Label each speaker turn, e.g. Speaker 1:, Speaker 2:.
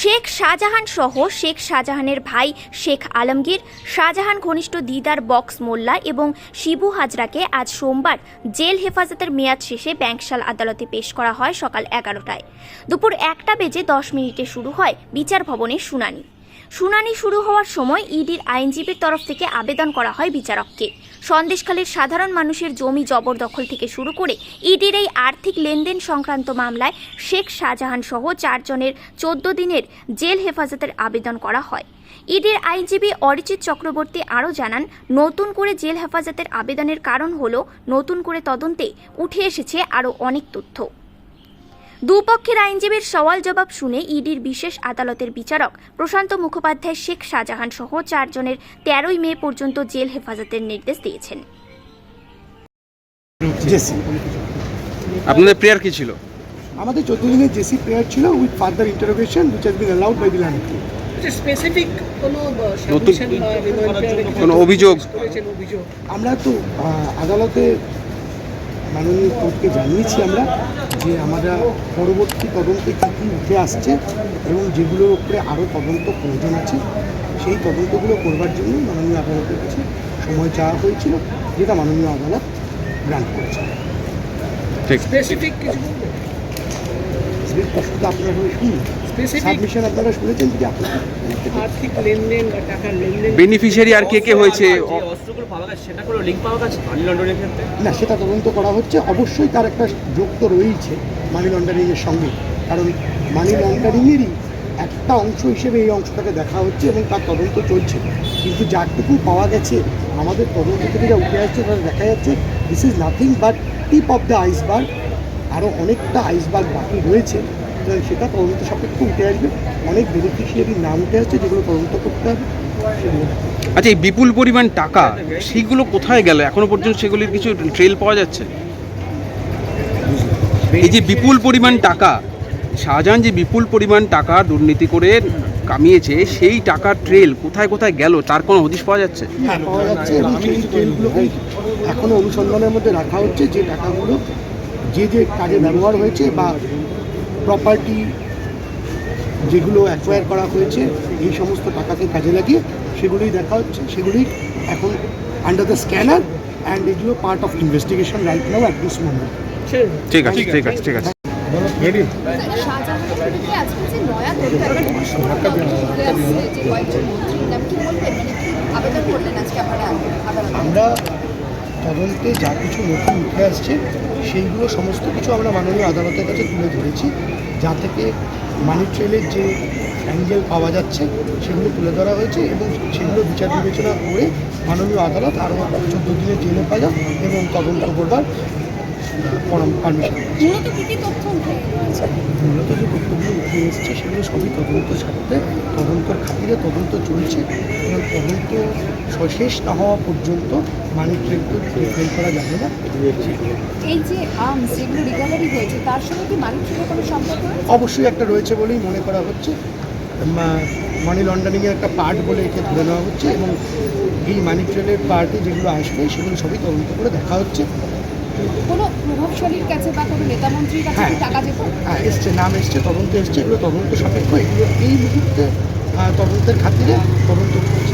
Speaker 1: শেখ শাহজাহান সহ শেখ শাহজাহানের ভাই শেখ আলমগীর, শাহজাহান ঘনিষ্ঠ দিদার বক্স মোল্লা এবং শিবু হাজরাকে আজ সোমবার জেল হেফাজতের মেয়াদ শেষে ব্যাংকশাল আদালতে পেশ করা হয় সকাল 11টায়। দুপুর 1:10 শুরু হয় বিচার ভবনের শুনানি শুরু হওয়ার সময় ইডির আইনজীবীর তরফ থেকে আবেদন করা হয় বিচারককে সন্দেশখালীর সাধারণ মানুষের জমি জবরদখল থেকে শুরু করে ইডির এই আর্থিক লেনদেন সংক্রান্ত মামলায় শেখ শাহজাহান সহ 4 জনের 14 দিনের জেল হেফাজতের আবেদন করা হয়। ইডির আইনজীবী অরিজিৎ চক্রবর্তী আরও জানান, নতুন করে জেল হেফাজতের আবেদনের কারণ হল নতুন করে তদন্তে উঠে এসেছে আরও অনেক তথ্য। দুপক্ষের আইনজীবীর সওয়াল জবাব শুনে ইডির বিশেষ আদালতের বিচারক প্রশান্ত মুখোপাধ্যায় শেখ শাহজাহান সহ 4 জনের 13 মে পর্যন্ত জেল হেফাজতের নির্দেশ দিয়েছেন।
Speaker 2: আপনাদের প্রেয়ার কি ছিল?
Speaker 3: আমাদের 14 দিনের জেসি প্রেয়ার ছিল with further interrogation which has been allowed by the learned court.
Speaker 4: Specific কোনো
Speaker 2: অভিযোগ
Speaker 3: আমরা তো আদালতে মাননীয় কোর্টকে জানিয়েছি আমরা যে আমরা পরবর্তী তদন্তে কী কী উঠে আসছে এবং যেগুলোর উপরে আরও তদন্ত প্রয়োজন আছে সেই তদন্তগুলো করবার জন্য মাননীয় আদালতের কাছে সময় চাওয়া হয়েছিল, যেটা মাননীয় আদালত গ্রান্ট করেছে।
Speaker 4: স্পেসিফিক কিছু
Speaker 3: আপনারা কি সাবমিশন আপনারা শুনেছেন যে
Speaker 4: আর্থিক লেনদেন বা টাকার লেনদেন
Speaker 2: বেনিফিশিয়ারি আর কে হয়েছে
Speaker 4: সেটা কোনো লিঙ্ক পাওয়া গেছে মানি লন্ডারিংয়ের ক্ষেত্রে?
Speaker 3: না, সেটা তদন্ত করা হচ্ছে। অবশ্যই তার একটা যোগ তো রয়েছে মানি লন্ডারিংয়ের সঙ্গে, কারণ মানি লন্ডারিংয়েরই একটা অংশ হিসেবে এই অংশটাকে দেখা হচ্ছে এবং তার তদন্ত চলছে। কিন্তু যারটুকু পাওয়া গেছে আমাদের তদন্ত থেকে যা উঠে আসছে তারা দেখা যাচ্ছে this is nothing but tip of the iceberg. আরও অনেকটা আইসবার্গ বাকি রয়েছে, সেটা তদন্ত সাপেক্ষে উঠে আসবে। অনেক বেনিফিশিয়ারির নাম উঠে আসছে যেগুলো তদন্ত করতে হবে সেগুলো।
Speaker 2: আচ্ছা, এই বিপুল পরিমাণ টাকা সেইগুলো কোথায় গেল এখনো পর্যন্ত? সেগুলির কিছু ট্রেল পাওয়া যাচ্ছে? এই যে বিপুল পরিমাণ টাকা শাহজাহান যে বিপুল পরিমাণ টাকা দুর্নীতি করে কামিয়েছে, সেই টাকার ট্রেল কোথায় কোথায় গেল তার কোনো হদিশ পাওয়া যাচ্ছে?
Speaker 3: হ্যাঁ, পাওয়া যাচ্ছে এবং সেই ট্রেলগুলোকে এখনও অনুসন্ধানের মধ্যে রাখা হচ্ছে। যে টাকাগুলো যে কাজে ব্যবহার হয়েছে বা প্রপার্টি যেগুলো অ্যাকোয়ার করা হয়েছে এই সমস্ত টাকাকে কাজে লাগিয়ে সেগুলোই দেখা হচ্ছে। সেগুলি এখন আন্ডার দ্য স্ক্যানার অ্যান্ড এগুলো part of investigation right now at this moment.
Speaker 2: ঠিক আছে, ঠিক আছে, ঠিক আছে।
Speaker 3: আমরা তদন্তে যা কিছু নতুন উঠে আসছে সেইগুলো সমস্ত কিছু আমরা মাননীয় আদালতের কাছে তুলে ধরেছি, যা থেকে মানি ট্রেলের যে অ্যাঙ্গেল পাওয়া যাচ্ছে সেগুলো তুলে ধরা হয়েছে এবং সেগুলো বিচার বিবেচনা করে মাননীয় আদালত আরও 14 দিনের জেলে পাওয়া এবং তদন্ত করবার পারমিশন। মূলত যে তথ্যগুলো উঠে এসছে সেগুলো সবই তদন্ত সাথে তদন্তর খাতিরে তদন্ত চলছে এবং তদন্ত শেষ না হওয়া পর্যন্ত মানি ট্রেলকে ভেরিফাই করা যাবে না।
Speaker 5: এই যে আর্মস যেগুলো রিকভারি হয়েছে তার সঙ্গে কি মানি ট্রেলের কোনো সম্পর্ক?
Speaker 3: অবশ্যই একটা রয়েছে বলেই মনে করা হচ্ছে। মানি লন্ডারিংয়ের একটা পার্ট বলে একে ধরে নেওয়া হচ্ছে এবং এই মানি ট্রেলের পার্টে যেগুলো আসবে সেগুলো সবই তদন্ত করে দেখা হচ্ছে।
Speaker 5: কোনো প্রভাবশালীর কাছে বা কোনো নেতামন্ত্রীর কাছে টাকা যেত?
Speaker 3: হ্যাঁ, এসছে, নাম এসছে, তদন্ত এসছে। এগুলো তদন্ত সাপেক্ষ, এগুলো এই মুহূর্তে তদন্তের খাতিরে তদন্ত করছে।